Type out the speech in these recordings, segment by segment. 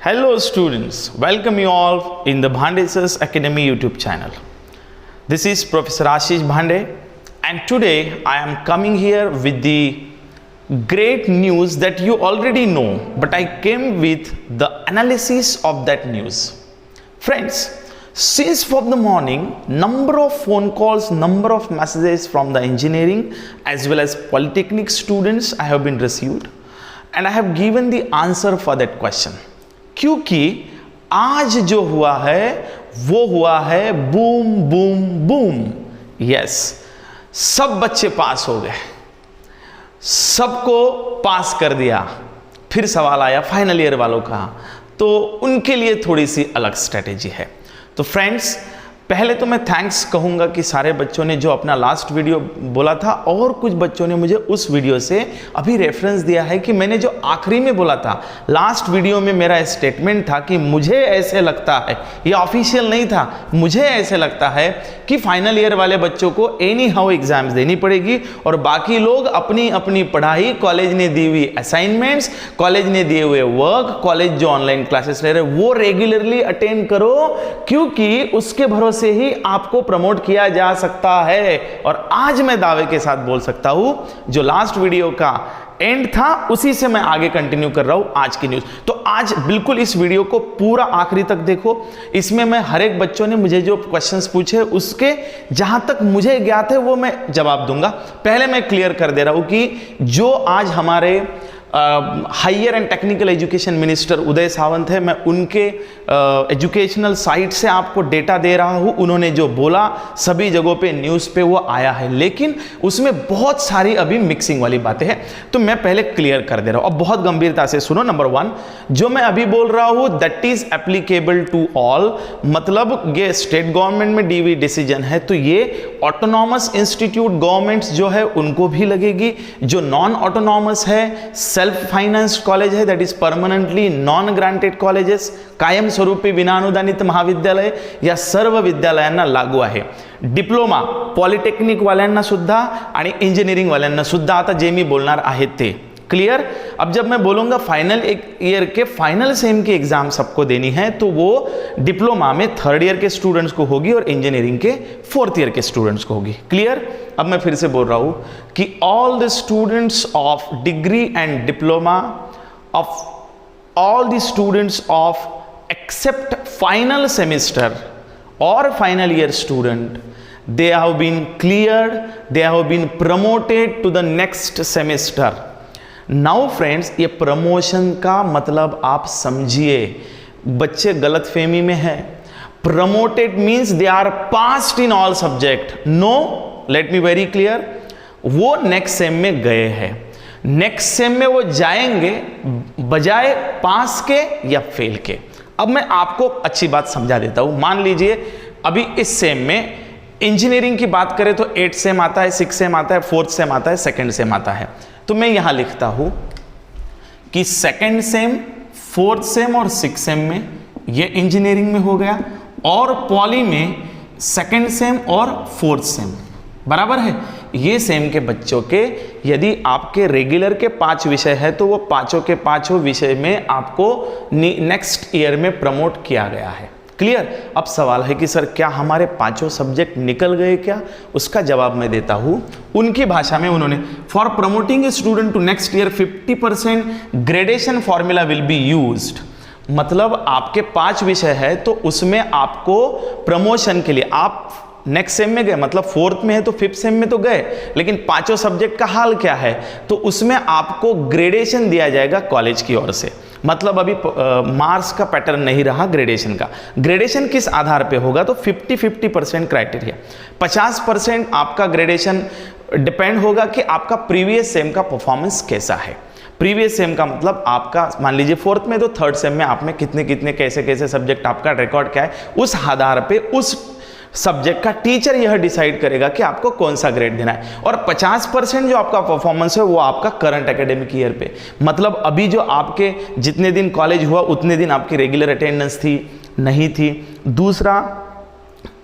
Hello students, welcome you all in the Bhande Sir's Academy YouTube channel. This is Professor Ashish Bhande and today I am coming here with the great news that you already know, but I came with the analysis of that news. Friends, since from the morning, number of phone calls, number of messages from the engineering as well as polytechnic students I have been received and I have given the answer for that question. क्योंकि आज जो हुआ है वो हुआ है boom boom boom. Yes, सब बच्चे पास हो गए, सबको पास कर दिया। फिर सवाल आया फाइनल ईयर वालों का, तो उनके लिए थोड़ी सी अलग स्ट्रेटेजी है। तो फ्रेंड्स, पहले तो मैं थैंक्स कहूँगा कि सारे बच्चों ने जो अपना लास्ट वीडियो बोला था और कुछ बच्चों ने मुझे उस वीडियो से अभी रेफरेंस दिया है कि मैंने जो आखिरी में बोला था लास्ट वीडियो में, मेरा स्टेटमेंट था कि मुझे ऐसे लगता है, ये ऑफिशियल नहीं था, मुझे ऐसे लगता है कि फाइनल ईयर वाले बच्चों को एनी हाउ एग्जाम्स देनी पड़ेगी और बाकी लोग अपनी अपनी पढ़ाई, कॉलेज ने दी हुई असाइनमेंट्स, कॉलेज ने दिए हुए वर्क, कॉलेज जो ऑनलाइन क्लासेस ले रहे वो रेगुलरली अटेंड करो, क्योंकि उसके भरोसे से ही आपको प्रमोट किया जा सकता है। और आज मैं दावे के साथ बोल सकता हूं, जो लास्ट वीडियो का एंड था उसी से मैं आगे कंटिन्यू कर रहा हूं आज की न्यूज। तो आज बिल्कुल इस वीडियो को पूरा आखिरी तक देखो। इसमें मैं हर एक बच्चों ने मुझे जो क्वेश्चंस पूछे उसके जहां तक मुझे ज्ञात है वो मैं जवाब दूंगा। पहले मैं क्लियर कर दे रहा हूं कि जो आज हमारे higher and technical education minister Uday Sawant है, मैं उनके एजुकेशनल साइट से आपको डेटा दे रहा हूं। उन्होंने जो बोला सभी जगहों पे न्यूज़ पे वो आया है, लेकिन उसमें बहुत सारी अभी मिक्सिंग वाली बातें हैं, तो मैं पहले क्लियर कर दे रहा हूं। अब बहुत गंभीरता से सुनो। नंबर वन, जो मैं अभी बोल रहा हूं that is applicable to all, मतलब ये स्टेट गवर्नमेंट में डी हुई डिसीजन है तो ये ऑटोनॉमस इंस्टीट्यूट गवर्नमेंट्स जो है उनको भी लगेगी। जो नॉन ऑटोनॉमस है, सेल्फ फाइनेंस्ड कॉलेज है, that is permanently non granted colleges, कायम स्वरूपी विना अनुदानित महाविद्यालय या सर्व विद्यालयांना लागू आहे। डिप्लोमा पॉलिटेक्निक वाल्यांना सुद्धा आणि इंजिनिअरिंग वाल्यांना सुद्धा आता जे मी बोलणार आहे ते क्लियर। अब जब मैं बोलूंगा फाइनल ईयर के फाइनल सेम की एग्जाम सबको देनी है तो वो डिप्लोमा में थर्ड ईयर के स्टूडेंट्स को होगी और इंजीनियरिंग के फोर्थ ईयर के स्टूडेंट्स को होगी। क्लियर। अब मैं फिर से बोल रहा हूं कि all the students of degree and diploma of all the students of except final semester और final year student, they have been cleared, they have been promoted to the next semester. Now friends, ये promotion का मतलब आप समझिए, बच्चे गलत फहमी में है। Promoted means they are passed in all subject. No, let me very clear, वो नेक्स्ट सेम में गए हैं, नेक्स्ट सेम में वो जाएंगे बजाय पास के या फेल के। अब मैं आपको अच्छी बात समझा देता हूं। मान लीजिए अभी इस सेम में इंजीनियरिंग की बात करें तो 8 सेम आता है, 6 सेम आता है, 4th सेम आता है, 2nd सेम आता है। तो मैं यहां लिखता हूं कि 2nd सेम, 4th सेम और 6th सेम में ये इंजीनियरिंग में हो गया और पॉली में 2nd सेम और 4th सेम बराबर है। ये सेम के बच्चों के यदि आपके रेगुलर के 5 विषय है तो वो पांचों के पांचों विषय में आपको नेक्स्ट ईयर में प्रमोट किया गया है। क्लियर। अब सवाल है कि सर क्या हमारे पांचों सब्जेक्ट निकल गए क्या? उसका जवाब मैं देता हूं उनकी भाषा में। उन्होंने for promoting a student to next year 50% gradation formula will be used. मतलब आपके 5 विषय है तो उसमें आपको प्रमोशन के लिए आप नेक्स्ट सेम में गए, मतलब 4th में है तो 5th सेम में तो गए, लेकिन पांचों सब्जेक्ट का हाल क्या है? तो उसमें आपको ग्रेडेशन दिया जाएगा कॉलेज की ओर से। मतलब अभी मार्क्स का पैटर्न नहीं रहा ग्रेडेशन का। ग्रेडेशन किस आधार पे होगा? तो 50-50% क्राइटेरिया। 50% आपका ग्रेडेशन डिपेंड होगा कि आपका प्रीवियस सेम का परफॉर्मेंस कैसा है। प्रीवियस सेम का मतलब आपका मान लीजिए 4th में तो 3rd सेम में आपने कितने कितने कैसे कैसे सब्जेक्ट, आपका रिकॉर्ड क्या है, उस आधार पे उस सब्जेक्ट का टीचर यह डिसाइड करेगा कि आपको कौन सा ग्रेड देना है। और 50% जो आपका परफॉर्मेंस है वो आपका करंट एकेडमिक ईयर पे, मतलब अभी जो आपके जितने दिन कॉलेज हुआ उतने दिन आपकी रेगुलर अटेंडेंस थी नहीं थी। दूसरा,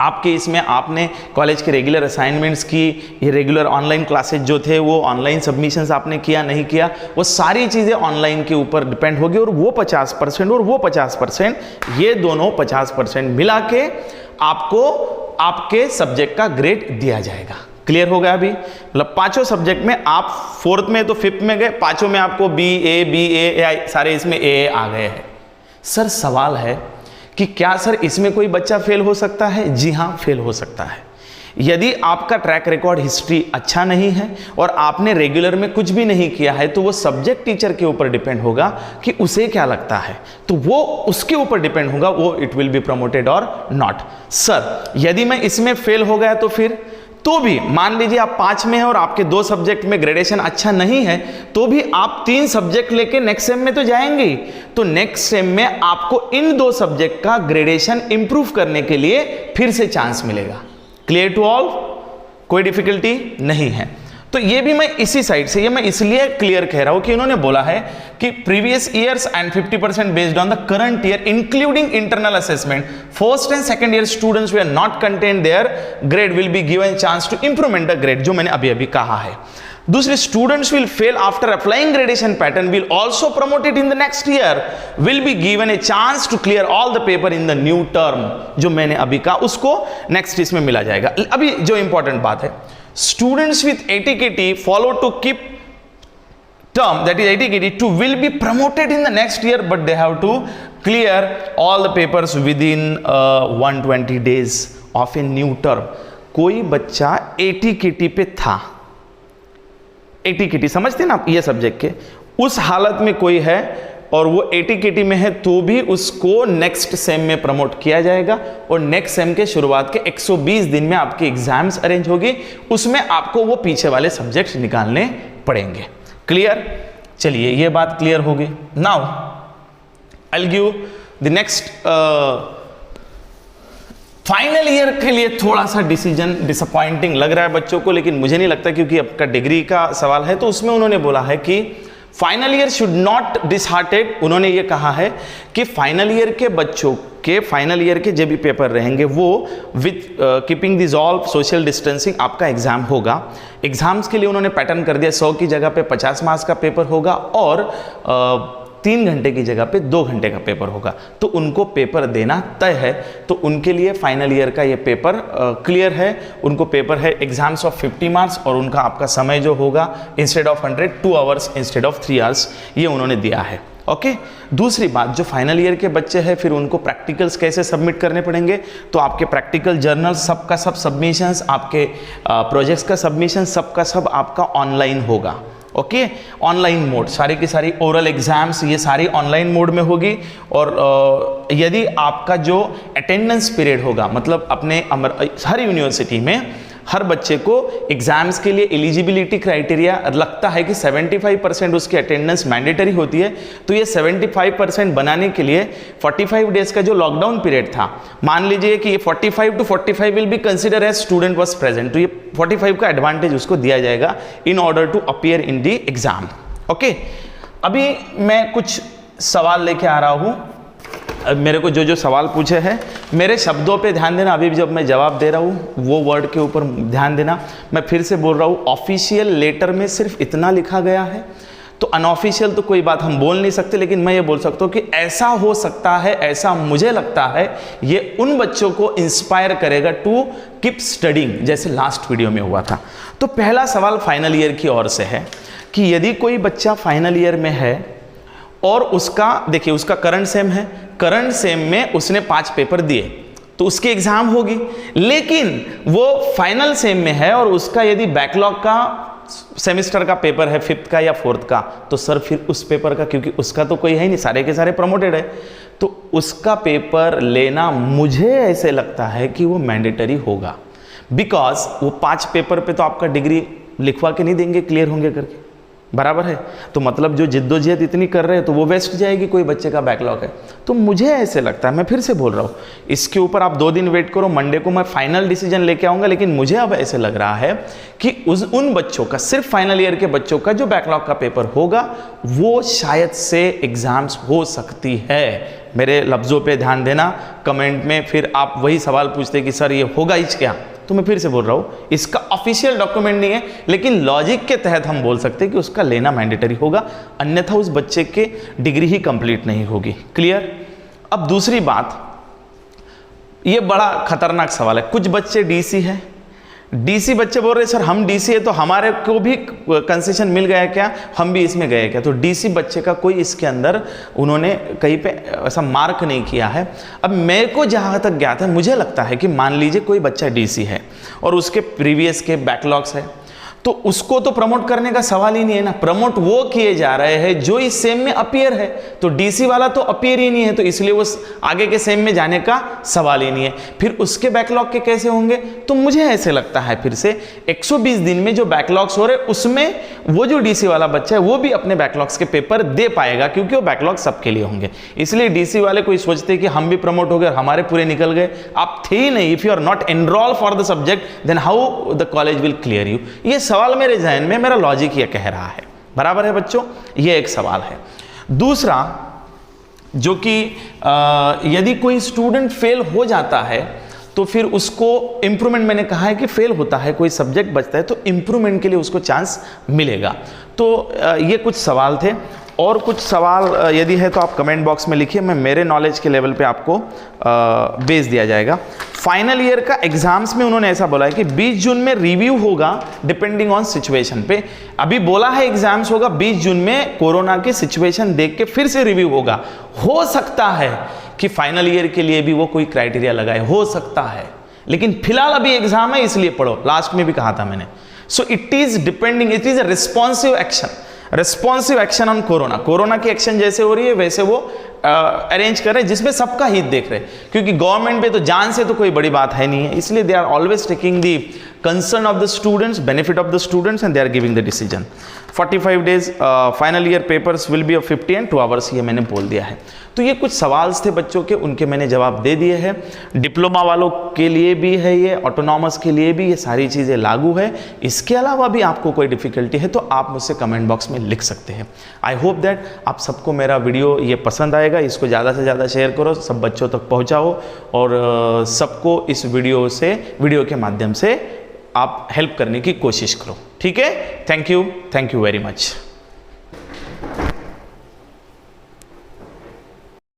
आपके इसमें आपने कॉलेज के रेगुलर असाइनमेंट्स की, ये रेगुलर ऑनलाइन क्लासेज जो थे वो ऑनलाइन सबमिशंस आपने किया नहीं किया, वो सारी चीज़ें ऑनलाइन के ऊपर डिपेंड होगी। और वो 50% और वो 50%, ये दोनों 50% मिला के आपको आपके सब्जेक्ट का ग्रेड दिया जाएगा। क्लियर हो गया? अभी मतलब पांचों सब्जेक्ट में आप 4th में तो 5th में गए, पांचों में आपको BA सारे इसमें AA आ गए हैं। सर सवाल है कि क्या सर इसमें कोई बच्चा फेल हो सकता है? जी हाँ, फेल हो सकता है। यदि आपका ट्रैक रिकॉर्ड हिस्ट्री अच्छा नहीं है और आपने रेगुलर में कुछ भी नहीं किया है, तो वो सब्जेक्ट टीचर के ऊपर डिपेंड होगा कि उसे क्या लगता है, तो वो उसके ऊपर डिपेंड होगा, वो इट विल बी प्रमोटेड और नॉट। सर यदि मैं इसमें फेल हो गया तो फिर तो भी मान लीजिए आप 5 में हैं और आपके 2 सब्जेक्ट में ग्रेडेशन अच्छा नहीं है, तो भी आप 3 सब्जेक्ट लेके नेक्स्ट सेम में तो जाएंगे। तो नेक्स्ट सेम में आपको इन 2 सब्जेक्ट का ग्रेडेशन इंप्रूव करने के लिए फिर से चांस मिलेगा। Clear to all? कोई डिफिकल्टी नहीं है। तो ये भी मैं इसी साइड से, ये मैं इसलिए क्लियर कह रहा हूं कि इन्होंने बोला है कि previous years and 50% based on the current year including internal assessment, first and second year students we are not content their grade will be given chance to improvement the grade, जो मैंने अभी अभी कहा है। दूसरे, students will fail after applying gradation pattern will also promoted in the next year will be given a chance to clear all the paper in the new term, जो मैंने अभी कहा उसको नेक्स्ट इसमें मिला जाएगा। अभी जो इंपॉर्टेंट बात है, students with ATKT follow to keep term, that is ATKT 2 will be promoted in the next year, but they have to clear all the papers within 120 days of a new term। कोई बच्चा ATKT पे था, ATKT समझते ना आप ये subject के, उस हालत में कोई है और वो ATKT में है, तो भी उसको नेक्स्ट सेम में प्रमोट किया जाएगा और नेक्स्ट सेम के शुरुआत के 120 दिन में आपकी एग्जाम्स अरेंज होगी, उसमें आपको वो पीछे वाले सब्जेक्ट्स निकालने पड़ेंगे। क्लियर? चलिए ये बात क्लियर होगी। Now I will give the next final year के लिए थोड़ा सा डिसीजन डिसअपॉइंटिंग लग रहा है बच्चों को, लेकिन मुझे नहीं लगता, क्योंकि आपका डिग्री का सवाल है। तो उसमें उन्होंने बोला है कि final year should not disheartened. उन्होंने ये कहा है कि फाइनल ईयर के बच्चों के फाइनल ईयर के जो भी पेपर रहेंगे वो with keeping this all social distancing आपका एग्जाम होगा। एग्जाम्स के लिए उन्होंने पैटर्न कर दिया, 100 की जगह पे 50 मार्क्स का पेपर होगा और 3 घंटे की जगह पे 2 घंटे का पेपर होगा। तो उनको पेपर देना तय है, तो उनके लिए फाइनल ईयर का ये पेपर क्लियर है। उनको पेपर है एग्जाम्स ऑफ 50 मार्क्स और उनका आपका समय जो होगा instead of 100 2 hours instead of 3 hours, ये उन्होंने दिया है। ओके। दूसरी बात, जो फाइनल ईयर के बच्चे हैं फिर उनको प्रैक्टिकल्स कैसे सबमिट करने पड़ेंगे, तो आपके प्रैक्टिकल जर्नल सबका सब सबमिशंस, आपके प्रोजेक्ट्स का सबमिशन सबका सब आपका ऑनलाइन होगा। ओके, ऑनलाइन मोड, सारी की सारी ओरल एग्जाम्स ये सारी ऑनलाइन मोड में होगी। और यदि आपका जो अटेंडेंस पीरियड होगा, मतलब अपने हर यूनिवर्सिटी में हर बच्चे को एग्जाम्स के लिए एलिजिबिलिटी क्राइटेरिया लगता है कि 75% उसकी अटेंडेंस मैंडेटरी होती है। तो ये 75% बनाने के लिए 45 डेज का जो लॉकडाउन पीरियड था, मान लीजिए कि ये 45 to 45 will be consider as student was present, तो ये 45 का एडवांटेज उसको दिया जाएगा in order to appear in the exam. Okay, अभी मैं कुछ सवाल लेके आ रहा हूँ। मेरे को जो सवाल पूछे हैं, मेरे शब्दों पे ध्यान देना। अभी जब मैं जवाब दे रहा हूँ वो वर्ड के ऊपर ध्यान देना। मैं फिर से बोल रहा हूँ, ऑफिशियल लेटर में सिर्फ इतना लिखा गया है, तो अनऑफिशियल तो कोई बात हम बोल नहीं सकते, लेकिन मैं ये बोल सकता हूँ कि ऐसा हो सकता है, ऐसा मुझे लगता है, ये उन बच्चों को इंस्पायर करेगा टू कीप स्टडिंग, जैसे लास्ट वीडियो में हुआ था। तो पहला सवाल फाइनल ईयर की ओर से है कि यदि कोई बच्चा फाइनल ईयर में है और उसका, देखिए उसका करंट सेम है, करंट सेम में उसने 5 पेपर दिए तो उसकी एग्जाम होगी, लेकिन वो फाइनल सेम में है और उसका यदि बैकलॉग का सेमेस्टर का पेपर है 5th का या 4th का, तो सर फिर उस पेपर का, क्योंकि उसका तो कोई है नहीं, सारे के सारे प्रमोटेड है, तो उसका पेपर लेना मुझे ऐसे लगता है कि वो मैंडेटरी होगा। बिकॉज वो 5 पेपर पे तो आपका डिग्री लिखवा के नहीं देंगे क्लियर होंगे करके, बराबर है। तो मतलब जो जिद्दोजहद इतनी कर रहे हैं तो वो वेस्ट जाएगी, कोई बच्चे का बैकलॉग है। तो मुझे ऐसे लगता है, मैं फिर से बोल रहा हूँ, इसके ऊपर आप 2 दिन वेट करो, मंडे को मैं फाइनल डिसीजन लेके आऊँगा। लेकिन मुझे अब ऐसे लग रहा है कि उन बच्चों का, सिर्फ फाइनल ईयर के बच्चों का जो बैकलॉग का पेपर होगा वो शायद से एग्जाम्स हो सकती है। मेरे लफ्ज़ों पे ध्यान देना, कमेंट में फिर आप वही सवाल पूछते कि सर ये होगा ही क्या। तो मैं फिर से बोल रहा हूँ, इसका ऑफिशियल डॉक्यूमेंट नहीं है, लेकिन लॉजिक के तहत हम बोल सकते हैं कि उसका लेना मैंडेटरी होगा, अन्यथा उस बच्चे के डिग्री ही कंप्लीट नहीं होगी। क्लियर। अब दूसरी बात, ये बड़ा खतरनाक सवाल है। कुछ बच्चे डीसी है, डीसी बच्चे बोल रहे सर हम डीसी है तो हमारे को भी कंसेशन मिल गया क्या, हम भी इसमें गए क्या। तो डीसी बच्चे का कोई इसके अंदर उन्होंने कहीं पे ऐसा मार्क नहीं किया है। अब मेरे को जहाँ तक ज्ञात है, मुझे लगता है कि मान लीजिए कोई बच्चा डीसी है और उसके प्रीवियस के बैकलॉग्स है, तो उसको तो प्रमोट करने का सवाल ही नहीं है ना। प्रमोट वो किए जा रहे हैं जो इस सेम में अपीयर है, तो डीसी वाला तो अपीयर ही नहीं है, तो इसलिए वो आगे के सेम में जाने का सवाल ही नहीं है। फिर उसके बैकलॉग के कैसे होंगे। तो मुझे ऐसे लगता है फिर से 120 दिन में जो बैकलॉग्स हो रहे उसमें वो जो डीसी वाला बच्चा है वो भी अपने बैकलॉग्स के पेपर दे पाएगा, क्योंकि वो बैकलॉग सबके लिए होंगे। इसलिए डीसी वाले कोई सोचते कि हम भी प्रमोट हो गए और हमारे पूरे निकल गए, आप थे ही नहीं। If you are not enrol for the subject then how the college will clear you. ये सवाल मेरे जहन में, मेरा लॉजिक ये कह रहा है। बराबर है बच्चों, ये एक सवाल है। दूसरा, जो कि यदि कोई स्टूडेंट फेल हो जाता है तो फिर उसको इंप्रूवमेंट, मैंने कहा है कि फेल होता है, कोई सब्जेक्ट बचता है तो इंप्रूवमेंट के लिए उसको चांस मिलेगा। तो ये कुछ सवाल थे, और कुछ सवाल यदि है तो आप कमेंट बॉक्स में लिखिए, मैं मेरे नॉलेज के लेवल पे आपको भेज दिया जाएगा। फाइनल ईयर का एग्जाम्स में उन्होंने ऐसा बोला है कि 20 जून में रिव्यू होगा डिपेंडिंग ऑन सिचुएशन पे। अभी बोला है एग्जाम्स होगा 20 जून में, कोरोना की सिचुएशन देख के फिर से रिव्यू होगा। हो सकता है कि फाइनल ईयर के लिए भी वो कोई क्राइटेरिया लगाए, हो सकता है, लेकिन फिलहाल अभी एग्जाम है इसलिए पढ़ो, लास्ट में भी कहा था मैंने। So it is depending, it is a responsive action, responsive action on corona. Corona की एक्शन जैसे हो रही है वैसे वो अरेंज कर रहे हैं, जिसमें सबका हित देख रहे हैं, क्योंकि गवर्नमेंट पे तो जान से तो कोई बड़ी बात है नहीं है, इसलिए they are always taking the concern of the students, benefit of the students, and they are giving the decision. 45 days final year papers will be of 50 and 2 hours, ये मैंने बोल दिया है। तो ये कुछ सवाल थे बच्चों के, उनके मैंने जवाब दे दिए हैं। डिप्लोमा वालों के लिए भी है ये, ऑटोनॉमस के लिए भी ये सारी चीज़ें लागू है। इसके अलावा भी आपको कोई डिफिकल्टी है तो आप मुझसे कमेंट बॉक्स में लिख सकते हैं। आई होप दैट आप सबको मेरा वीडियो ये पसंद आएगा। इसको ज़्यादा से ज़्यादा शेयर करो, सब बच्चों तक पहुँचाओ, और सबको इस वीडियो के माध्यम से आप हेल्प करने की कोशिश करो। ठीक है, थैंक यू वेरी मच।